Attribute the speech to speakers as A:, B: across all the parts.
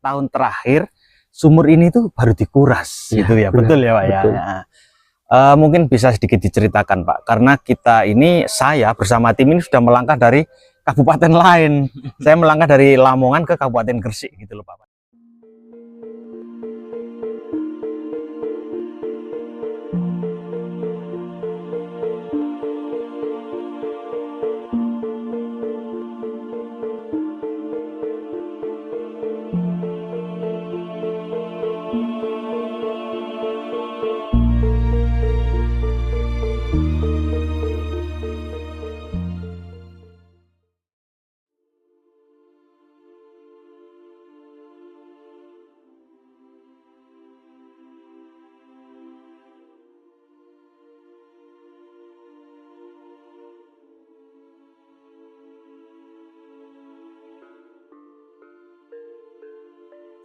A: tahun terakhir sumur ini tuh baru dikuras gitu ya.
B: Benar,
A: betul ya Pak ya.
B: betul.
A: Mungkin bisa sedikit diceritakan Pak, karena saya bersama tim ini sudah melangkah dari kabupaten lain. Saya melangkah dari Lamongan ke Kabupaten Gresik gitu loh Pak.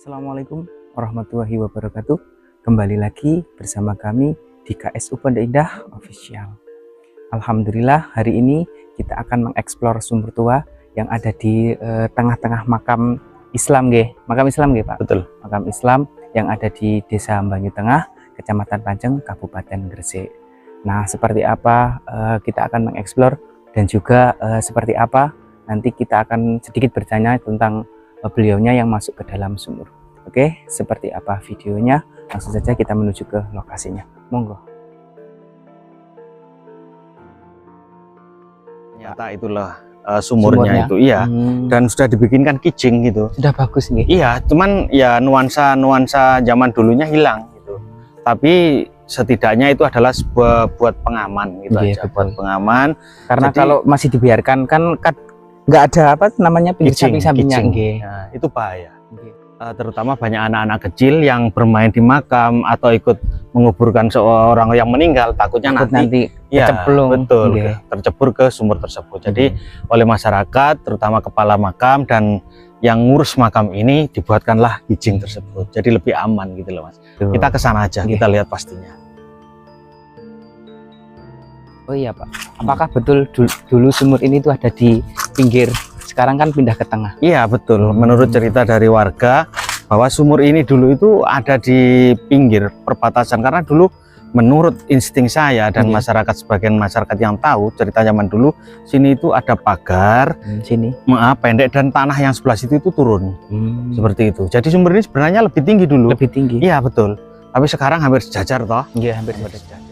B: Assalamualaikum warahmatullahi wabarakatuh. Kembali lagi bersama kami di KSU Pondok Indah Official. Alhamdulillah hari ini kita akan mengeksplor sumur tua yang ada di tengah-tengah makam Islam Makam Islam Pak.
A: Betul.
B: Makam Islam yang ada di Desa Banyu Tengah, Kecamatan Panjeng, Kabupaten Gresik. Nah, seperti apa kita akan mengeksplor dan juga seperti apa nanti kita akan sedikit bertanya tentang beliaunya yang masuk ke dalam sumur. Oke, seperti apa videonya? Langsung saja kita menuju ke lokasinya. Monggo.
A: Ternyata itulah sumurnya itu, iya. Dan sudah dibikinkan kijing gitu.
B: Sudah bagus nih.
A: Iya, cuman ya nuansa zaman dulunya hilang gitu. Tapi setidaknya itu adalah sebuah buat pengaman gitu aja, buat pengaman.
B: Karena
A: jadi,
B: kalau masih dibiarkan kan nggak ada apa namanya pinggir samping-sampingnya,
A: nah, itu bahaya. Terutama banyak anak-anak kecil yang bermain di makam atau ikut menguburkan seorang yang meninggal, takutnya nanti ya betul tercebur ke sumur tersebut. Jadi oleh masyarakat, terutama kepala makam dan yang ngurus makam ini dibuatkanlah kijing tersebut. Jadi lebih aman gitu loh Mas. Kita ke sana aja, kita lihat pastinya.
B: Oh iya Pak, apakah betul dulu sumur ini tuh ada di pinggir, sekarang kan pindah ke tengah?
A: Iya betul, menurut cerita dari warga bahwa sumur ini dulu itu ada di pinggir perbatasan, karena dulu menurut insting saya dan masyarakat, sebagian masyarakat yang tahu cerita zaman dulu, sini itu ada pagar,
B: sini
A: pendek dan tanah yang sebelah situ itu turun, seperti itu. Jadi sumur ini sebenarnya lebih tinggi dulu.
B: Lebih tinggi?
A: Iya betul, tapi sekarang hampir sejajar toh.
B: Iya hampir sejajar.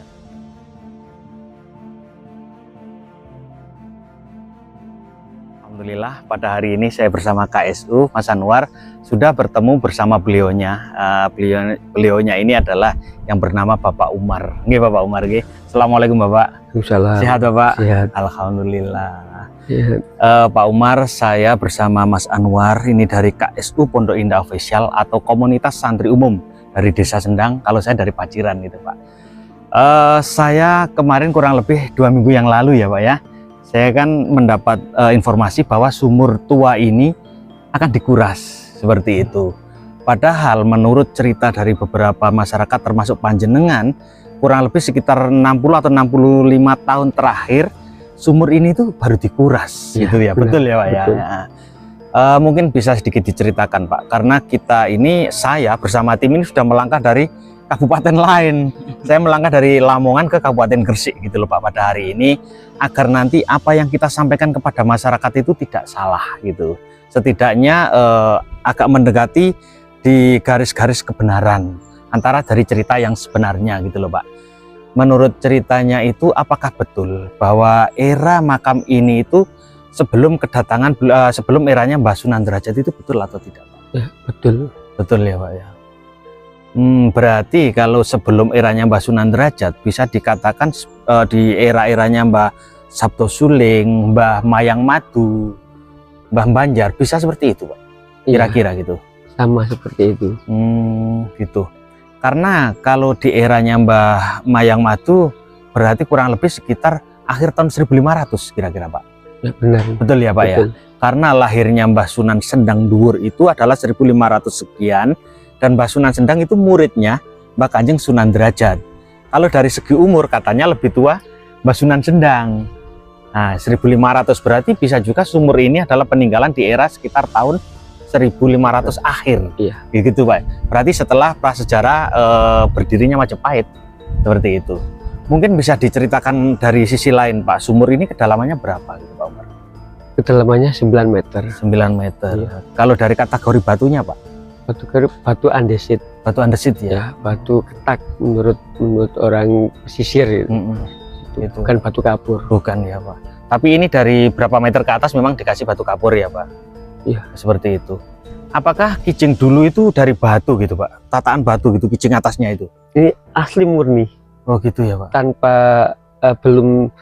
A: Alhamdulillah pada hari ini saya bersama KSU Mas Anwar sudah bertemu bersama beliaunya. Beliaunya ini adalah yang bernama Bapak Umar. Nggih Bapak Umar nggih. Assalamualaikum Bapak.
B: Waalaikumsalam.
A: Sehat Bapak?
B: Sehat.
A: Alhamdulillah.
B: Sehat.
A: Pak Umar, saya bersama Mas Anwar ini dari KSU Pondok Indah Official atau komunitas santri umum dari Desa Sendang. Kalau saya dari Paciran gitu Pak. Saya kemarin kurang lebih 2 minggu yang lalu ya Pak ya, saya kan mendapat informasi bahwa sumur tua ini akan dikuras seperti itu. Padahal menurut cerita dari beberapa masyarakat termasuk panjenengan, kurang lebih sekitar 60 atau 65 tahun terakhir sumur ini tuh baru dikuras gitu ya. Betul ya Pak ya. Mungkin bisa sedikit diceritakan Pak, karena saya bersama tim ini sudah melangkah dari kabupaten lain. Saya melangkah dari Lamongan ke Kabupaten Gresik gitu loh Pak pada hari ini, agar nanti apa yang kita sampaikan kepada masyarakat itu tidak salah gitu. Setidaknya agak mendekati di garis-garis kebenaran antara dari cerita yang sebenarnya gitu loh Pak. Menurut ceritanya itu apakah betul bahwa era makam ini itu sebelum eranya Mbah Sunan Derajat itu betul atau tidak Pak?
B: Ya, betul. Betul ya Pak ya.
A: Berarti kalau sebelum eranya Mbah Sunan Derajat bisa dikatakan di era-eranya Mbah Sabto Suling, Mbah Mayang Madu, Mbah Banjar, bisa seperti itu Pak? Kira-kira gitu?
B: Sama seperti itu.
A: Gitu. Karena kalau di eranya Mbah Mayang Madu berarti kurang lebih sekitar akhir tahun 1500 kira-kira Pak?
B: Ya, benar.
A: Betul ya Pak ya? Karena lahirnya Mbah Sunan Sendang Dhuwur itu adalah 1500 sekian, dan Mbah Sunan Sendang itu muridnya Mbah Kanjeng Sunan Derajat. Kalau dari segi umur katanya lebih tua Mbah Sunan Sendang. Nah 1500 berarti bisa juga sumur ini adalah peninggalan di era sekitar tahun 1500 akhir.
C: Iya.
A: Gitu Pak. Berarti setelah prasejarah berdirinya Majapahit. Seperti itu. Mungkin bisa diceritakan dari sisi lain Pak, sumur ini kedalamannya berapa gitu Pak Umar?
C: Kedalamannya 9 meter.
A: 9 meter.
C: Iya.
A: Kalau dari kategori batunya Pak?
C: Batu andesit.
A: Batu andesit ya?
C: Ya, batu ketak menurut orang pesisir itu.
A: Itu.
C: Bukan batu kapur.
A: Bukan ya Pak. Tapi ini dari berapa meter ke atas memang dikasih batu kapur ya Pak?
C: Iya.
A: Seperti itu. Apakah kijing dulu itu dari batu gitu Pak? Tataan batu gitu, kijing atasnya itu?
C: Ini asli murni.
A: Oh gitu ya Pak?
C: Tanpa belum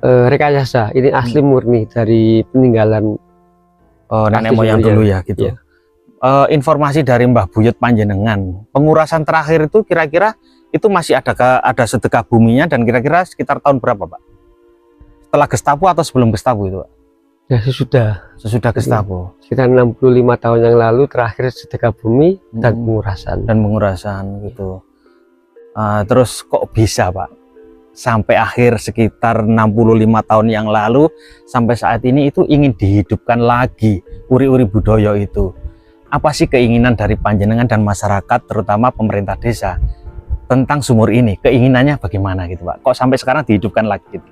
C: rekayasa. Ini asli murni dari peninggalan
A: nenek
C: asli
A: moyang
C: sumber,
A: dulu ya gitu.
C: Iya.
A: Informasi dari Mbah Buyut Panjenengan, pengurasan terakhir itu kira-kira itu masih ada sedekah buminya dan kira-kira sekitar tahun berapa Pak? Setelah Gestapo atau sebelum Gestapo itu Pak?
C: Ya
A: Sesudah Gestapo.
C: sekitar 65 tahun yang lalu terakhir sedekah bumi dan pengurasan.
A: Gitu. Terus kok bisa Pak sampai akhir sekitar 65 tahun yang lalu sampai saat ini itu ingin dihidupkan lagi uri-uri budaya itu? Apa sih keinginan dari panjenengan dan masyarakat terutama pemerintah desa tentang sumur ini? Keinginannya bagaimana gitu Pak? Kok sampai sekarang dihidupkan lagi gitu?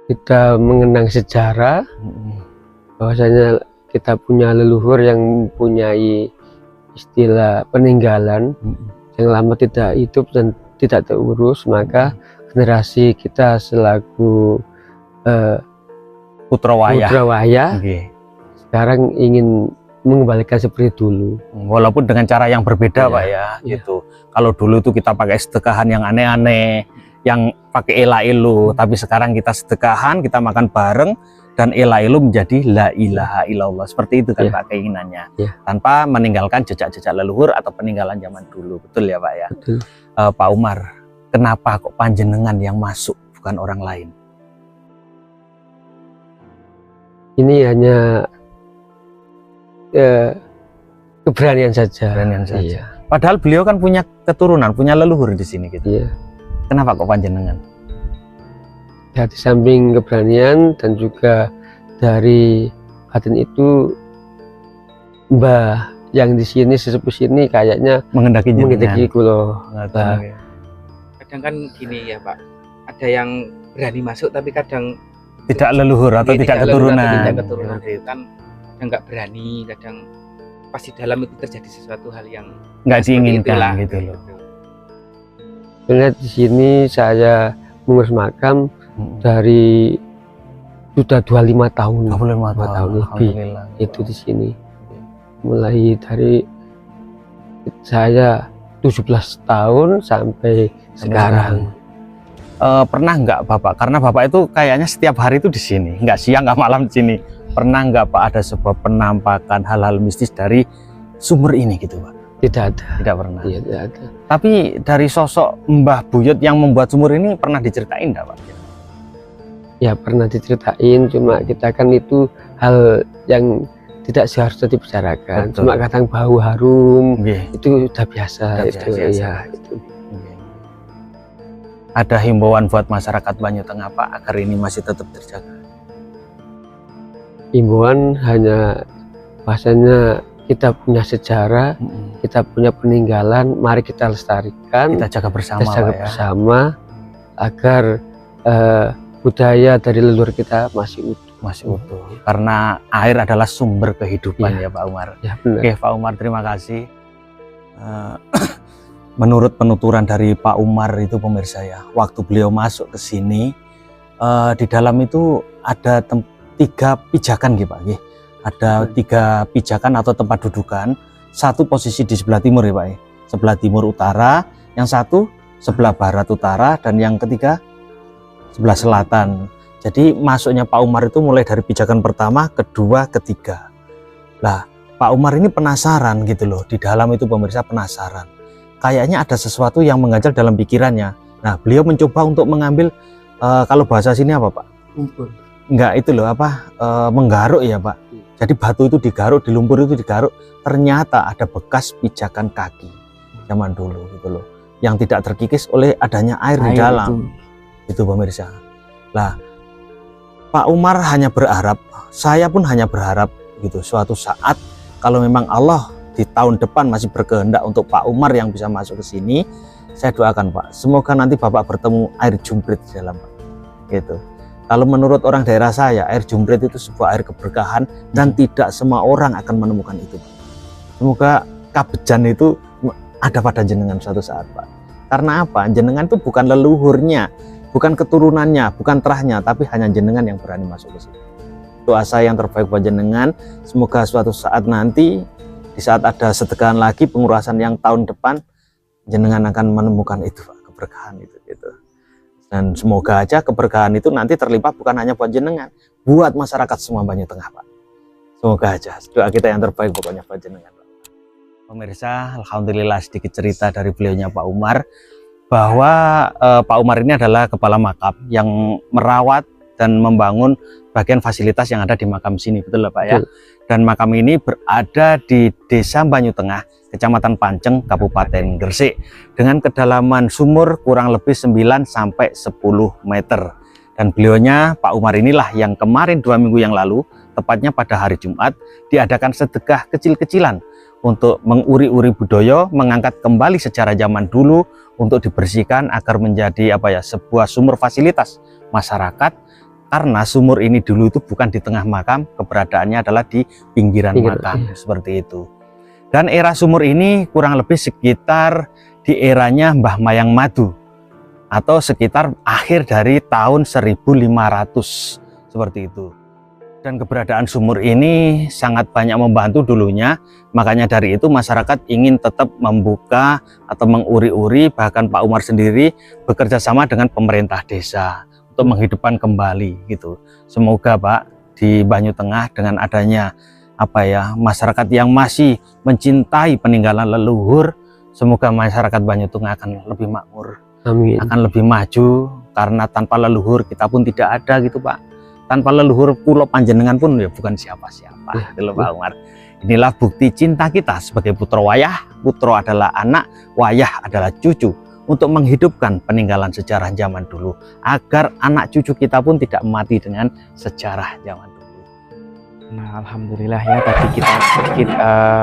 C: Kita mengenang sejarah bahwasanya kita punya leluhur yang mempunyai istilah peninggalan yang lama tidak hidup dan tidak terurus, maka generasi kita selaku
A: Putra Wayah
C: sekarang ingin mengembalikan seperti dulu,
A: walaupun dengan cara yang berbeda
C: Iya,
A: Pak ya
C: iya.
A: gitu. Kalau dulu tuh kita pakai sedekahan yang aneh-aneh, yang pakai ela-elu, tapi sekarang kita sedekahan, kita makan bareng dan ela-elu menjadi la ilaha illallah. Seperti itu kan
C: Iya.
A: Pak keinginannya.
C: Iya.
A: Tanpa meninggalkan jejak-jejak leluhur atau peninggalan zaman dulu. Betul ya Pak ya?
C: Betul.
A: Pak Umar, kenapa kok panjenengan yang masuk bukan orang lain?
C: Ini hanya keberanian saja.
A: Keberanian saja.
C: Iya.
A: Padahal beliau kan punya keturunan, punya leluhur di sini gitu.
C: Iya.
A: Kenapa kok panjenengan?
C: Ya, di samping keberanian dan juga dari batin itu, Mbah yang di sini sesepuh sini kayaknya
A: Mengendaki
C: menghendaki kulo.
B: Kadang kan gini ya Pak, ada yang berani masuk tapi kadang
A: tidak leluhur atau
B: Iya,
A: tidak
B: leluhur
A: keturunan.
B: atau tidak keturunan.
A: Seperti itu.
B: Kan kadang nggak berani, kadang pas di dalam itu terjadi sesuatu hal yang
A: Nggak
B: seperti
A: diinginkan
B: itulah,
A: gitu loh.
C: Karena di sini saya mengurus makam dari sudah 25 tahun.
A: 25
C: tahun
A: tahun
C: lebih.
A: Alhamdulillah.
C: Itu di sini. Mulai dari saya 17 tahun sampai sekarang.
A: Pernah nggak Bapak? Karena Bapak itu kayaknya setiap hari itu di sini, nggak siang nggak malam di sini. Pernah nggak Pak ada sebuah penampakan hal-hal mistis dari sumur ini gitu Pak?
C: Tidak ada.
A: Tidak pernah.
C: Iya, tidak ada.
A: Tapi dari sosok Mbah Buyut yang membuat sumur ini pernah diceritain nggak Pak?
C: Ya pernah diceritain, cuma kita kan itu hal yang tidak seharusnya dibicarakan.
A: Betul.
C: Cuma kadang bau harum
A: Nggih.
C: itu udah biasa.
A: Udah
C: Itu
A: biasa.
C: ya itu.
A: Ada himbauan buat masyarakat Banyu Tengah Pak agar ini masih tetap terjaga?
C: Himbauan hanya bahasanya kita punya sejarah, kita punya peninggalan, mari kita lestarikan,
A: Kita jaga bersama
C: kita jaga
A: Pak ya.
C: bersama agar budaya dari leluhur kita masih utuh.
A: Masih utuh. Karena air adalah sumber kehidupan
C: Iya.
A: ya Pak Umar.
C: Ya benar.
A: Oke Pak Umar, terima kasih. Menurut penuturan dari Pak Umar itu pemirsa ya, waktu beliau masuk ke sini, di dalam itu ada 3 pijakan gitu Pak. Ada 3 pijakan atau tempat dudukan, satu posisi di sebelah timur ya Pak ya, sebelah timur utara, yang satu sebelah barat utara, dan yang ketiga sebelah selatan. Jadi masuknya Pak Umar itu mulai dari pijakan pertama, kedua, ketiga. Lah Pak Umar ini penasaran gitu loh, di dalam itu pemirsa penasaran. Kayaknya ada sesuatu yang mengganjal dalam pikirannya. Nah beliau mencoba untuk mengambil, kalau bahasa sini apa Pak?
C: Kumpul.
A: Enggak itu loh apa, menggaruk ya Pak. Jadi batu itu digaruk, di lumpur itu digaruk, ternyata ada bekas pijakan kaki zaman dulu gitu loh, yang tidak terkikis oleh adanya air di dalam. Itu pemirsa. Lah Pak Umar hanya berharap, saya pun hanya berharap gitu, suatu saat kalau memang Allah di tahun depan masih berkehendak untuk Pak Umar yang bisa masuk ke sini, saya doakan Pak, semoga nanti Bapak bertemu air jumprit di dalam Pak. Gitu. Kalau menurut orang daerah saya, air jumprit itu sebuah air keberkahan dan tidak semua orang akan menemukan itu Pak. Semoga kabejan itu ada pada jenengan suatu saat Pak. Karena apa? Jenengan itu bukan leluhurnya, bukan keturunannya, bukan terahnya, tapi hanya jenengan yang berani masuk ke sini. Doa saya yang terbaik buat jenengan, semoga suatu saat nanti di saat ada sedekahan lagi pengurasan yang tahun depan, jenengan akan menemukan itu Pak, keberkahan itu gitu. Dan semoga aja keberkahan itu nanti terlimpah bukan hanya buat jenengan, buat masyarakat semua Banyu Tengah Pak. Semoga aja doa kita yang terbaik pokoknya buat jenengan Pak. Pemirsa, alhamdulillah sedikit cerita dari beliaunya Pak Umar, bahwa Pak Umar ini adalah kepala makam yang merawat dan membangun bagian fasilitas yang ada di makam sini, betul lah Pak ya? Betul. Dan makam ini berada di Desa Banyu Tengah, Kecamatan Panceng, Kabupaten Gresik, dengan kedalaman sumur kurang lebih 9 sampai 10 meter. Dan beliaunya Pak Umar inilah yang kemarin 2 minggu yang lalu, tepatnya pada hari Jumat, diadakan sedekah kecil-kecilan untuk menguri-uri budaya, mengangkat kembali sejarah zaman dulu untuk dibersihkan agar menjadi sebuah sumur fasilitas masyarakat. Karena sumur ini dulu itu bukan di tengah makam, keberadaannya adalah di pinggiran makam, seperti itu. Dan era sumur ini kurang lebih sekitar di eranya Mbah Mayang Madu, atau sekitar akhir dari tahun 1500, seperti itu. Dan keberadaan sumur ini sangat banyak membantu dulunya, makanya dari itu masyarakat ingin tetap membuka atau menguri-uri, bahkan Pak Umar sendiri bekerja sama dengan pemerintah desa untuk menghidupkan kembali gitu. Semoga Pak di Banyu Tengah dengan adanya masyarakat yang masih mencintai peninggalan leluhur, semoga masyarakat Banyu Tengah akan lebih makmur. Amin. Akan lebih maju, karena tanpa leluhur kita pun tidak ada gitu Pak. Tanpa leluhur pulau panjenengan pun ya bukan siapa-siapa gitu Pak Umar. Inilah bukti cinta kita sebagai putra wayah. Putra adalah anak, wayah adalah cucu, untuk menghidupkan peninggalan sejarah zaman dulu, agar anak cucu kita pun tidak mati dengan sejarah zaman dulu.
B: Nah, alhamdulillah ya, tadi kita sedikit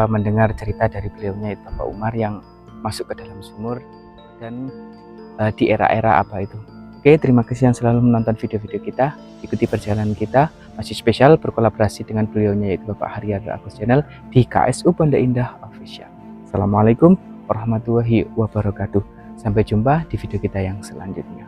B: mendengar cerita dari beliaunya itu Pak Umar yang masuk ke dalam sumur dan di era-era apa itu. Oke, terima kasih yang selalu menonton video-video kita, ikuti perjalanan kita, masih spesial berkolaborasi dengan beliaunya yaitu Bapak Haryadi Agus Channel di KSU Pondok Indah Official. Assalamualaikum warahmatullahi wabarakatuh. Sampai jumpa di video kita yang selanjutnya.